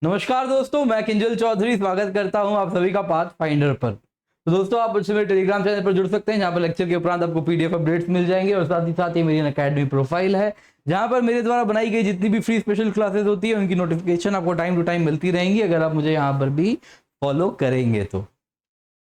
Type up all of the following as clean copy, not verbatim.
नमस्कार दोस्तों, मैं किंजल चौधरी स्वागत करता हूं आप सभी का पाथ फाइंडर पर। तो दोस्तों आप मुझसे मेरे टेलीग्राम चैनल पर जुड़ सकते हैं, जहां पर लेक्चर के उपरांत आपको पीडीएफ अपडेट्स मिल जाएंगे और साथ ही साथ ये मेरी अकेडमी प्रोफाइल है, जहां पर मेरे द्वारा बनाई गई जितनी भी फ्री स्पेशल क्लासेस होती है उनकी नोटिफिकेशन आपको टाइम टू टाइम मिलती रहेंगी, अगर आप मुझे यहाँ पर भी फॉलो करेंगे तो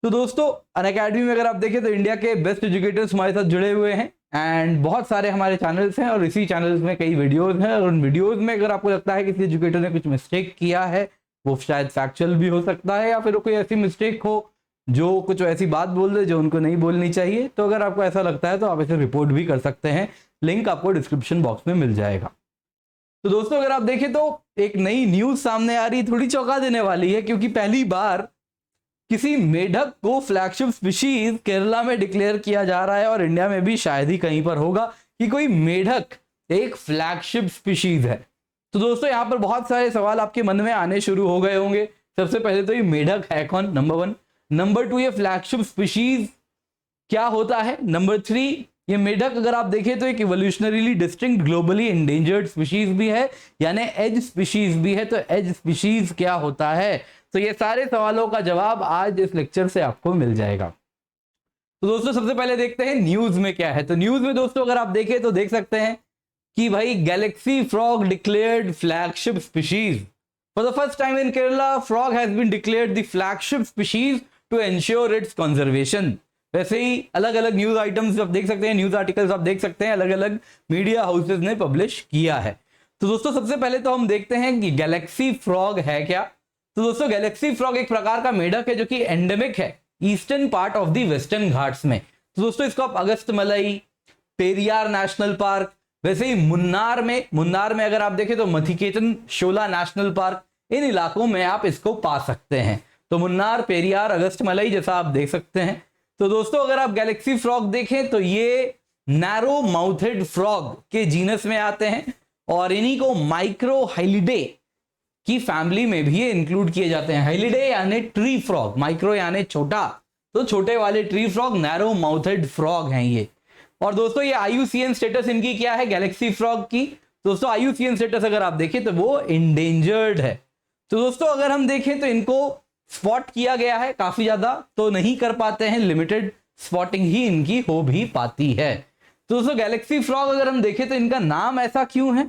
दोस्तों अनअकैडमी में अगर आप देखें तो इंडिया के बेस्ट एजुकेटर्स हमारे साथ जुड़े हुए हैं एंड बहुत सारे हमारे चैनल्स हैं और इसी चैनल्स में कई वीडियोस हैं। और उन वीडियोस में अगर आपको लगता है कि किसी एजुकेटर ने कुछ मिस्टेक किया है, वो शायद फैक्चुअल भी हो सकता है या फिर कोई ऐसी मिस्टेक हो जो कुछ ऐसी बात बोल दे जो उनको नहीं बोलनी चाहिए, तो अगर आपको ऐसा लगता है तो आप इसे रिपोर्ट भी कर सकते हैं। लिंक आपको डिस्क्रिप्शन बॉक्स में मिल जाएगा। तो दोस्तों अगर आप देखें तो एक नई न्यूज सामने आ रही, थोड़ी चौंका देने वाली है, क्योंकि पहली बार किसी मेढक को फ्लैगशिप स्पीशीज केरला में डिक्लेयर किया जा रहा है और इंडिया में भी शायद ही कहीं पर होगा कि कोई मेढक एक फ्लैगशिप स्पीशीज है। तो दोस्तों यहाँ पर बहुत सारे सवाल आपके मन में आने शुरू हो गए होंगे। सबसे पहले तो ये मेढक है कौन, नंबर 1। नंबर 2, ये फ्लैगशिप स्पीशीज क्या होता है। नंबर 3, ये मेढक अगर आप देखें तो एक evolutionarily distinct globally endangered species भी है, यानी एज स्पीशीज भी है। तो एज स्पीशीज क्या होता है, तो ये सारे सवालों का जवाब आज इस लेक्चर से आपको मिल जाएगा। तो दोस्तों सबसे पहले देखते हैं न्यूज में क्या है। तो न्यूज में दोस्तों अगर आप देखें तो देख सकते हैं कि भाई galaxy frog declared flagship species for the first time in Kerala. Frog has been declared the flagship species to ensure its conservation. वैसे ही अलग अलग न्यूज आइटम्स आप देख सकते हैं, न्यूज आर्टिकल्स आप देख सकते हैं, अलग अलग मीडिया हाउसेस ने पब्लिश किया है। तो दोस्तों सबसे पहले तो हम देखते हैं कि गैलेक्सी फ्रॉग है क्या। तो दोस्तों गैलेक्सी फ्रॉग एक प्रकार का मेढक है जो कि एंडेमिक है eastern part of the Western Ghats में। तो दोस्तों इसको आप अगस्तमलई, पेरियार नेशनल पार्क, वैसे ही मुन्नार में अगर आप देखें तो मथिकेतन शोला नेशनल पार्क, इन इलाकों में आप इसको पा सकते हैं। तो मुन्नार, पेरियार, अगस्तमलई जैसा आप देख सकते हैं। तो दोस्तों अगर आप गैलेक्सी फ्रॉग देखें तो ये नैरो माउथेड फ्रॉग के जीनस में आते हैं और इन्हीं को माइक्रोहाइलिडे की फैमिली में भी ये इंक्लूड किए जाते हैं। हाइलिडे यानी ट्री फ्रॉग, माइक्रो यानी छोटा, तो छोटे वाले tree frog narrow mouthed frog हैं ये। और दोस्तों ये IUCN स्टेटस इनकी क्या है गैलेक्सी फ्रॉग की। दोस्तों IUCN स्टेटस अगर आप देखें तो वो इंडेंजर्ड है। तो दोस्तों अगर हम देखें तो इनको स्पॉट किया गया है, काफी ज्यादा तो नहीं कर पाते हैं, लिमिटेड स्पॉटिंग ही इनकी हो भी पाती है। तो दोस्तों गैलेक्सी फ्रॉग अगर हम देखें तो इनका नाम ऐसा क्यों है,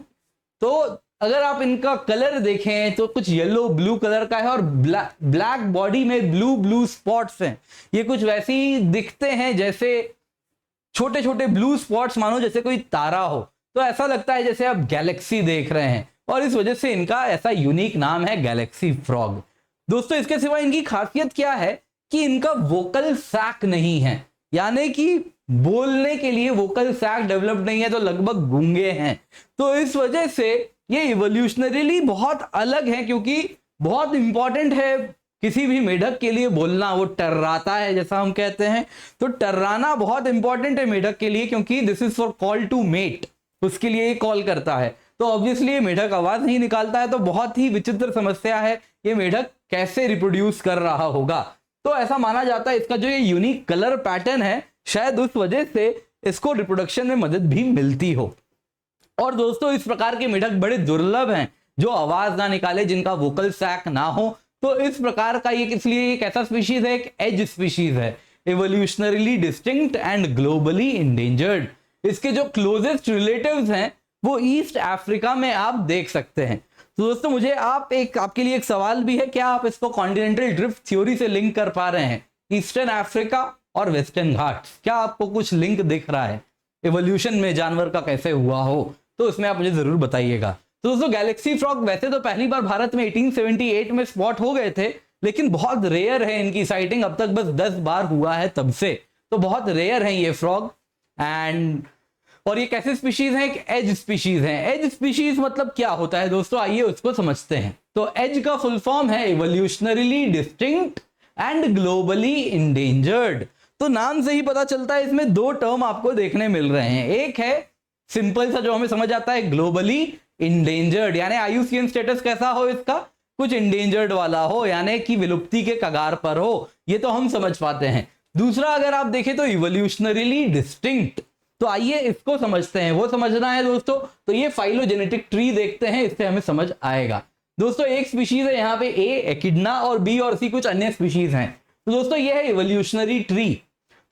तो अगर आप इनका कलर देखें तो कुछ येलो ब्लू कलर का है और ब्लैक बॉडी में ब्लू ब्लू स्पॉट्स हैं। ये कुछ वैसे ही दिखते हैं जैसे छोटे छोटे ब्लू स्पॉट्स, मानो जैसे कोई तारा हो, तो ऐसा लगता है जैसे आप गैलेक्सी देख रहे हैं और इस वजह से इनका ऐसा यूनिक नाम है गैलेक्सी फ्रॉग। दोस्तों इसके सिवा इनकी खासियत क्या है कि इनका वोकल सैक नहीं है, यानी कि बोलने के लिए वोकल सैक डेवलप नहीं है, तो लगभग गूंगे हैं। तो इस वजह से ये इवोल्यूशनरीली बहुत अलग है, क्योंकि बहुत इंपॉर्टेंट है किसी भी मेढक के लिए बोलना। वो टर्राता है जैसा हम कहते हैं, तो टर्राना बहुत इंपॉर्टेंट है मेढक के लिए, क्योंकि this is for call to mate, उसके लिए ये कॉल करता है। तो ऑब्वियसली ये मेढक आवाज नहीं निकालता है, तो बहुत ही विचित्र समस्या है ये मेढक कैसे रिप्रोड्यूस कर रहा होगा। तो ऐसा माना जाता है इसका जो ये यूनिक कलर पैटर्न है, शायद उस वजह से इसको रिप्रोडक्शन में मदद भी मिलती हो। और दोस्तों इस प्रकार के मेढक बड़े दुर्लभ हैं जो आवाज ना निकाले, जिनका वोकल सैक ना हो। तो इस प्रकार का ये इसलिए एक ऐसा स्पीशीज है, एक एज स्पीशीज है, evolutionarily distinct and globally endangered. इसके जो क्लोजेस्ट रिलेटिव्स हैं वो ईस्ट अफ्रीका में आप देख सकते हैं। तो दोस्तों मुझे आपके लिए एक सवाल भी है, क्या आप इसको कॉन्टिनेंटल ड्रिफ्ट थ्योरी से लिंक कर पा रहे हैं, ईस्टर्न अफ्रीका और वेस्टर्न घाट्स? क्या आपको कुछ लिंक दिख रहा है इवोल्यूशन में जानवर का कैसे हुआ हो? तो इसमें आप मुझे जरूर बताइएगा। तो दोस्तों गैलेक्सी फ्रॉग वैसे तो पहली बार भारत में 1878 में स्पॉट हो गए थे, लेकिन बहुत रेयर है इनकी साइटिंग, अब तक बस 10 बार हुआ है तब से, तो बहुत रेयर है ये फ्रॉग। और ये कैसे स्पीशीज है, एक एज स्पीशीज है। एज स्पीशीज मतलब क्या होता है दोस्तों, आइए उसको समझते हैं। तो एज का फुल फॉर्म है evolutionarily distinct and globally endangered. तो नाम से ही पता चलता है इसमें दो टर्म आपको देखने मिल रहे हैं। एक है सिंपल सा जो हमें समझ आता है ग्लोबली इंडेंजर्ड, यानी IUCN स्टेटस कैसा हो इसका, कुछ इंडेंजर्ड वाला हो, यानी कि विलुप्ति के कगार पर हो, ये तो हम समझ पाते हैं। दूसरा अगर आप देखें तो इवोल्यूशनरीली डिस्टिंक्ट, तो आइए इसको समझते हैं। वो समझना है दोस्तों तो ये फाइलोजेनेटिक ट्री देखते हैं, इससे हमें समझ आएगा। दोस्तों एक स्पीशीज है यहाँ पे ए एकिडना और बी और सी कुछ अन्य स्पीशीज हैं। तो दोस्तों ये है इवोल्यूशनरी ट्री।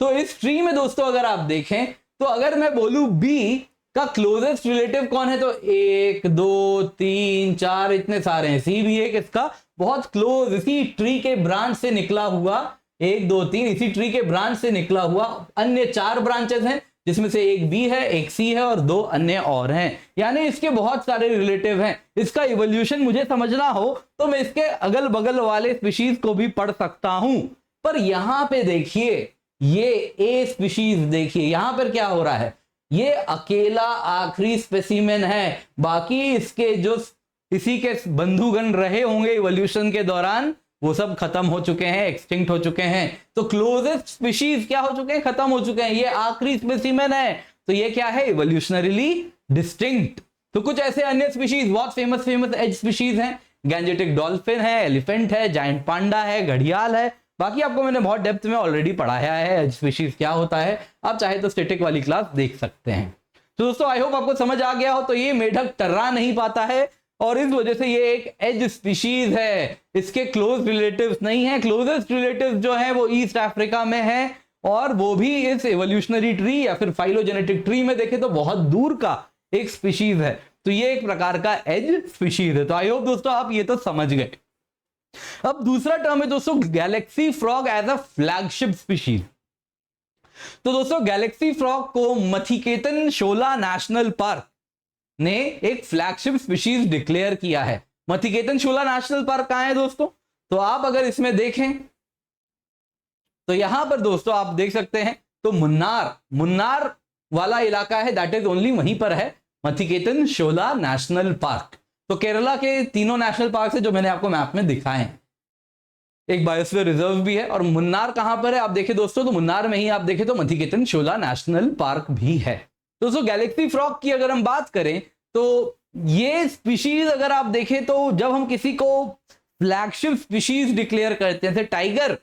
तो इस ट्री में दोस्तों अगर आप देखें तो अगर मैं बोलूं बी का क्लोजेस्ट रिलेटिव कौन है तो 1 2 3 4 इतने सारे हैं। सी भी एक इसका बहुत क्लोज इसी ट्री के ब्रांच से निकला हुआ 1 2 3 इसी ट्री के ब्रांच से निकला हुआ अन्य 4 ब्रांचेस हैं जिसमें से एक बी है एक सी है और 2 अन्य और हैं। यानी इसके बहुत सारे रिलेटिव हैं। इसका इवोल्यूशन मुझे समझना हो तो मैं इसके अगल बगल वाले स्पीशीज को भी पढ़ सकता हूं। पर यहां पे देखिए ये ए स्पीशीज देखिए यहां पर क्या हो रहा है, ये अकेला आखिरी स्पेसिमेन है। बाकी इसके जो इसी के बंधुगण रहे होंगे इवोल्यूशन के दौरान वो सब खत्म हो चुके हैं, एक्सटिंक्ट हो चुके हैं। तो क्लोजेस्ट स्पीशीज क्या हो चुके हैं, खत्म हो चुके हैं। ये आखिरी स्पेसिमेन है तो ये क्या है, इवोल्यूशनरीली डिस्टिंक्ट। तो कुछ ऐसे अन्य स्पीशीज बहुत फेमस एज स्पीशीज हैं, गैंजेटिक डॉल्फिन है, एलिफेंट है, जायंट पांडा है, घड़ियाल है। बाकी आपको मैंने बहुत डेप्थ में ऑलरेडी पढ़ाया है एज स्पीशीज क्या होता है, आप चाहे तो स्टैटिक वाली क्लास देख सकते हैं। तो दोस्तों आई होप आपको समझ आ गया हो। तो ये मेढक टर्रा नहीं पाता है और इस वजह से ये एक एज स्पीशीज है, इसके क्लोज रिलेटिव्स नहीं है। क्लोजेस्ट रिलेटिव्स जो है वो ईस्ट अफ्रीका में है और वो भी इस एवोल्यूशनरी ट्री या फिर फाइलोजेनेटिक ट्री में देखे तो बहुत दूर का एक स्पीशीज है। तो ये एक प्रकार का एज स्पीशीज है। तो आई होप दोस्तों आप ये तो समझ गए। अब दूसरा टर्म है दोस्तों galaxy frog as a flagship species. तो दोस्तों गैलेक्सी फ्रॉग को मथिकेतन शोला नेशनल पार्क ने एक फ्लैगशिप स्पीशीज डिक्लेयर किया है। मथिकेतन शोला नेशनल पार्क कहां है दोस्तों, तो आप अगर इसमें देखें तो यहां पर दोस्तों आप देख सकते हैं तो मुन्नार वाला इलाका है, दैट इज ओनली वहीं पर है मथिकेतन शोला नेशनल पार्क। तो केरला के तीनों नेशनल पार्क है जो मैंने आपको मैप में दिखाए हैं, एक बायोस्फीयर रिजर्व भी है। और मुन्नार कहां पर है आप देखें दोस्तों, तो मुन्नार में ही आप देखें तो मथिकेतन शोला नेशनल पार्क भी है। दोस्तों गैलेक्सी फ्रॉग की अगर हम बात करें तो ये स्पीशीज अगर आप देखें तो जब हम किसी को फ्लैगशिप स्पीशीज डिक्लेयर करते हैं, जैसे टाइगर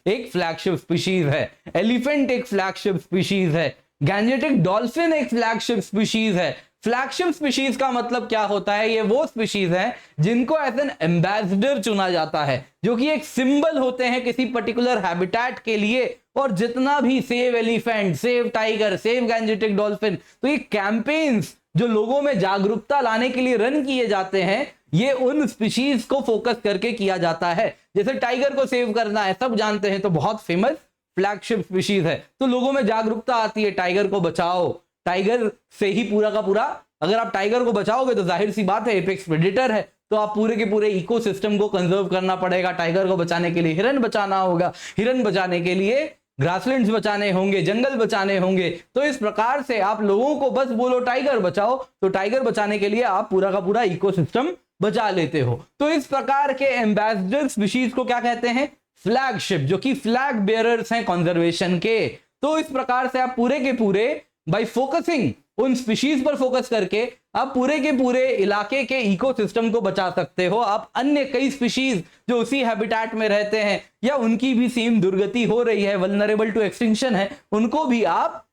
एक फ्लैगशिप स्पीशीज है, एलिफेंट एक फ्लैगशिप स्पीशीज है, गैंजेटिक डॉल्फिन एक फ्लैगशिप स्पीशीज है। फ्लैगशिप स्पीशीज का मतलब क्या होता है, ये वो स्पीशीज है जिनको एज एन एम्बेसडर चुना जाता है, जो कि एक सिंबल होते हैं किसी पर्टिकुलर हैबिटेट के लिए। और जितना भी save elephant, save tiger, save Gangetic dolphin, तो ये कैंपेन्स जो लोगों में जागरूकता लाने के लिए रन किए जाते हैं, ये उन स्पीशीज को फोकस करके किया जाता है। जैसे टाइगर को सेव करना है सब जानते हैं, तो बहुत फेमस फ्लैगशिप स्पीशीज है। तो लोगों में जागरूकता आती है टाइगर को बचाओ, टाइगर से ही पूरा का पूरा, अगर आप टाइगर को बचाओगे तो जाहिर सी बात है एपेक्स प्रेडेटर है, तो आप पूरे के पूरे इकोसिस्टम को कंजर्व करना पड़ेगा। टाइगर को बचाने के लिए हिरन बचाना होगा, हिरन बचाने के लिए ग्रासलैंड्स बचाने होंगे, जंगल बचाने होंगे। तो इस प्रकार से आप लोगों को बस बोलो टाइगर बचाओ, तो टाइगर बचाने के लिए आप पूरा का पूरा इकोसिस्टम बचा लेते हो। तो इस प्रकार के एम्बेसडर स्पीशीज को क्या कहते हैं, फ्लैगशिप, जो कि फ्लैग बेयरर्स हैं कंजर्वेशन के। तो इस प्रकार से आप पूरे के पूरे बाय फोकसिंग उन स्पीशीज पर फोकस करके आप पूरे के पूरे इलाके के इकोसिस्टम को बचा सकते हो। आप अन्य कई स्पीशीज जो उसी हैबिटेट में रहते हैं या उनकी भी सीम दुर्गति हो रही है, वल्नरेबल टू एक्सटिंक्शन है, उनको भी आप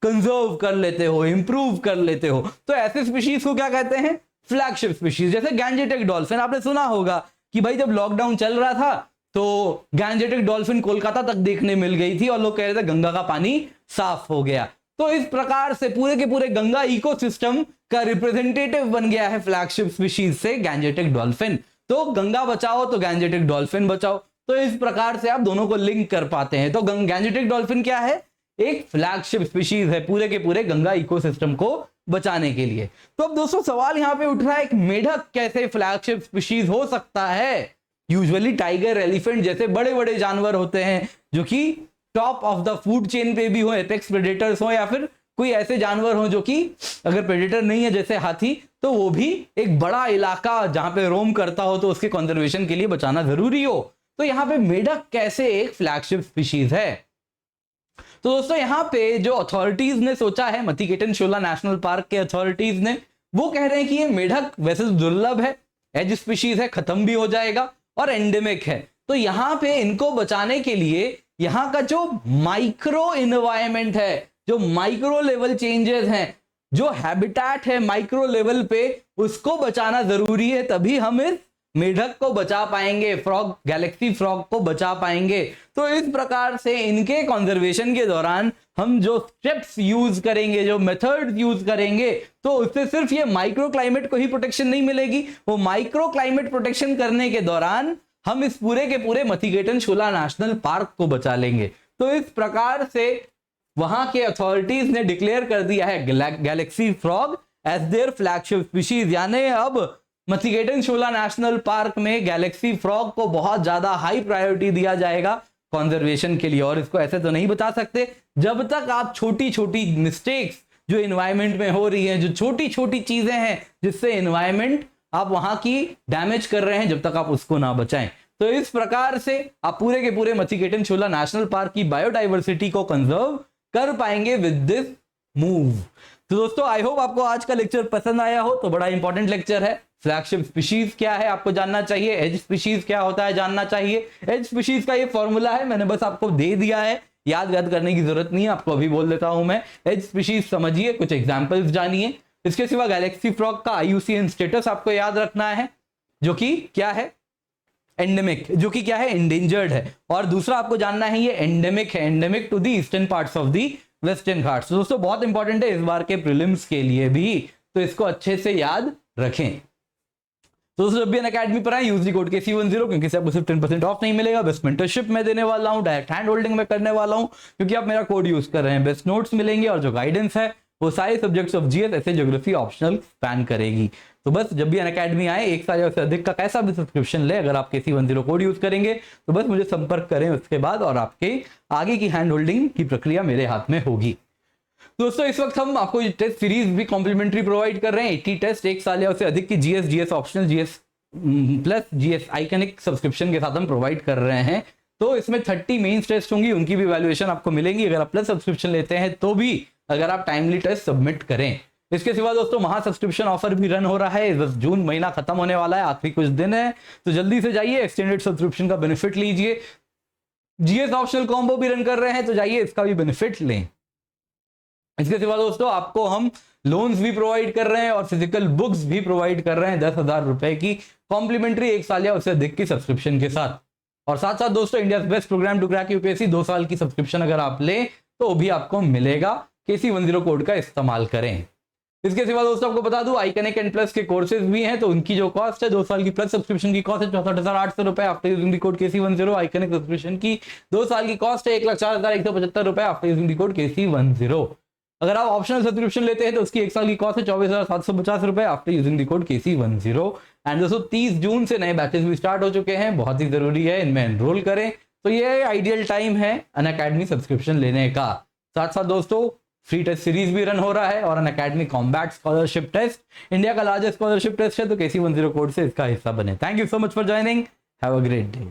कंजर्व कर लेते हो, इंप्रूव कर लेते हो। तो ऐसे स्पीशीज को क्या कहते हैं, फ्लैगशिप स्पीशीज। जैसे गैंजेटिक डॉल्फिन, आपने सुना होगा कि भाई जब लॉकडाउन चल रहा था तो गैंजेटिक डॉल्फिन कोलकाता तक देखने मिल गई थी और लोग कह रहे थे गंगा का पानी साफ हो गया। तो इस प्रकार से पूरे के पूरे गंगा इकोसिस्टम का रिप्रेजेंटेटिव बन गया है फ्लैगशिप स्पीशीज से गैंजेटिक डॉल्फिन। तो गंगा बचाओ तो गैंजेटिक डॉल्फिन बचाओ। तो इस प्रकार से आप दोनों को लिंक कर पाते हैं। तो गैंजेटिक डॉल्फिन क्या है, एक फ्लैगशिप स्पीशीज है पूरे के पूरे गंगा इकोसिस्टम को बचाने के लिए। तो अब दोस्तों सवाल यहां पे उठ रहा है, एक मेढक कैसे फ्लैगशिप स्पीशीज हो सकता है। यूजुअली टाइगर, एलिफेंट जैसे बड़े बड़े जानवर होते हैं जो कि top of the food chain पे भी हो, एपेक्स प्रेडेटर्स हो, या फिर कोई ऐसे जानवर हो जो कि अगर प्रेडेटर नहीं है जैसे हाथी, तो वो भी एक बड़ा इलाका जहां पे रोम करता हो तो उसके कंजर्वेशन के लिए बचाना जरूरी हो। तो यहां पे मेढक कैसे एक फ्लैगशिप स्पीशीज है। तो दोस्तों यहां पे जो अथॉरिटीज ने सोचा है, मथिकेतन शोला नेशनल पार्क के अथॉरिटीज ने, वो कह रहे हैं कि ये मेढक वैसे दुर्लभ है, एज स्पीशीज है, खत्म भी हो जाएगा और एंडेमिक है। तो यहां पे इनको बचाने के लिए यहां का जो माइक्रो इन्वायरमेंट है, जो माइक्रो लेवल चेंजेस हैं, जो हैबिटेट है माइक्रो लेवल पे, उसको बचाना जरूरी है। तभी हम इस मेढक को बचा पाएंगे, फ्रॉग, गैलेक्सी फ्रॉग को बचा पाएंगे। तो इस प्रकार से इनके कंजर्वेशन के दौरान हम जो स्टेप्स यूज करेंगे, जो मेथड यूज करेंगे, तो उससे सिर्फ ये माइक्रो क्लाइमेट को ही प्रोटेक्शन नहीं मिलेगी, वो माइक्रो क्लाइमेट प्रोटेक्शन करने के दौरान हम इस पूरे के पूरे मथिगेटन शोला नेशनल पार्क को बचा लेंगे। तो इस प्रकार से वहां के अथॉरिटीज ने डिक्लेयर कर दिया है galaxy frog as their flagship species, यानी अब मथिगेटन शोला नेशनल पार्क में गैलेक्सी फ्रॉग को बहुत ज्यादा हाई प्रायोरिटी दिया जाएगा कंजर्वेशन के लिए। और इसको ऐसे तो नहीं बता सकते जब तक आप छोटी छोटी मिस्टेक्स जो एनवायरमेंट में हो रही है, जो छोटी छोटी चीजें हैं जिससे एनवायरमेंट आप वहां की डैमेज कर रहे हैं, जब तक आप उसको ना बचाएं। तो इस प्रकार से आप पूरे के पूरे मथिगेटन शोला नेशनल पार्क की बायोडाइवर्सिटी को कंजर्व कर पाएंगे विद दिस मूव। तो दोस्तों आई होप आपको आज का लेक्चर पसंद आया हो। तो बड़ा इंपॉर्टेंट लेक्चर है। फ्लैगशिप स्पीशीज क्या है आपको जानना चाहिए, एज स्पीशीज क्या होता है जानना चाहिए। एज स्पीशीज का ये फॉर्मूला है, मैंने बस आपको दे दिया है, याद करने की जरूरत नहीं है, आपको अभी बोल देता हूं मैं। एज स्पीशीज समझिए, कुछ एग्जांपल्स जानिए। इसके सिवा गैलेक्सी फ्रॉग का IUCN स्टेटस आपको याद रखना है, जो कि क्या है, एंडेमिक, जो कि क्या है, एंडेंजर्ड है। और दूसरा आपको जानना है ये एंडेमिक है, endemic to the eastern parts of the Western Ghats. तो दोस्तों बहुत इंपॉर्टेंट है इस बार के प्रीलिम्स के लिए भी, तो इसको अच्छे से याद रखें। तो दोस्तों जब भी अनअकैडमी पर आए यूज दी कोड KC10, क्योंकि से आपको सिर्फ 10% ऑफ नहीं मिलेगा। बेस्ट मेंटरशिप में देने वाला हूं, डायरेक्ट हैंड होल्डिंग में करने वाला हूं, क्योंकि आप मेरा कोड यूज कर रहे हैं। बेस्ट नोट्स मिलेंगे और जो गाइडेंस है वो सारे सब्जेक्ट्स ऑफ GS, ऐसे ज्योग्राफी ऑप्शनल स्पैन करेगी। तो बस जब भी अनअकैडमी आए, 1 साल या उससे अधिक का कैसा भी सब्सक्रिप्शन ले, अगर आप KC10 कोड यूज करेंगे तो बस मुझे संपर्क करें उसके बाद, और आपके आगे की हैंड होल्डिंग की प्रक्रिया मेरे हाथ में होगी। दोस्तों इस वक्त हम आपको टेस्ट सीरीज भी कॉम्प्लीमेंट्री प्रोवाइड कर रहे हैं। 80 टेस्ट 1 साल या उससे अधिक की GS optional, GS plus GS iconic subscription के साथ हम प्रोवाइड कर रहे हैं। तो इसमें 30 मेंस टेस्ट होंगी, उनकी भी वैल्यूएशन आपको मिलेंगी अगर आप प्लस सब्सक्रिप्शन लेते हैं, तो भी अगर आप टाइमली टेस्ट सबमिट करें। इसके सिवा दोस्तों महा सब्सक्रिप्शन ऑफर भी रन हो रहा है। बस जून महीना खत्म होने वाला है, आखिरी कुछ दिन है, तो जल्दी से जाइए, एक्सटेंडेड सब्सक्रिप्शन का बेनिफिट लीजिए। GS ऑप्शनल कॉम्बो भी रन कर रहे हैं, तो जाइए इसका भी बेनिफिट लें। इसके सिवा दोस्तों आपको हम लोन्स भी प्रोवाइड कर रहे हैं और फिजिकल बुक्स भी प्रोवाइड कर रहे हैं 10,000 रुपए की कॉम्प्लीमेंट्री 1 साल या उससे अधिक की सब्सक्रिप्शन के साथ। और साथ साथ दोस्तों India best program to crack UPSC 2 साल की सब्सक्रिप्शन अगर आप ले तो भी आपको मिलेगा। KC10 कोड का इस्तेमाल करें। इसके सिवा दोस्तों आपको बता दूं आइकनिक एंड प्लस के कोर्सेज भी हैं, तो उनकी जो कॉस्ट है 2 साल की प्लस सब्सक्रिप्शन की कॉस्ट है 64,800 रुपए after using the code KC10। Iconic subscription की 2 साल की कॉस्ट है 1,04,175 रुपए after using the code KC10। अगर आप ऑप्शनल सब्सक्रिप्शन लेते हैं तो उसकी 1 साल की कॉस्ट है 24,750 रुपए after using the code KC10। And दोस्तों 30 जून से नए बैचेस भी स्टार्ट हो चुके हैं, बहुत ही जरूरी है इनमें एनरोल करें। तो ये आइडियल टाइम है अनअकैडमी सब्सक्रिप्शन लेने का। साथ साथ दोस्तों फ्री टेस्ट सीरीज भी रन हो रहा है और Unacademy combat scholarship test India का लार्जेस्ट स्कॉलरशिप टेस्ट है, तो KC10 कोड से इसका हिस्सा बने। Thank you so much for joining, have a great day.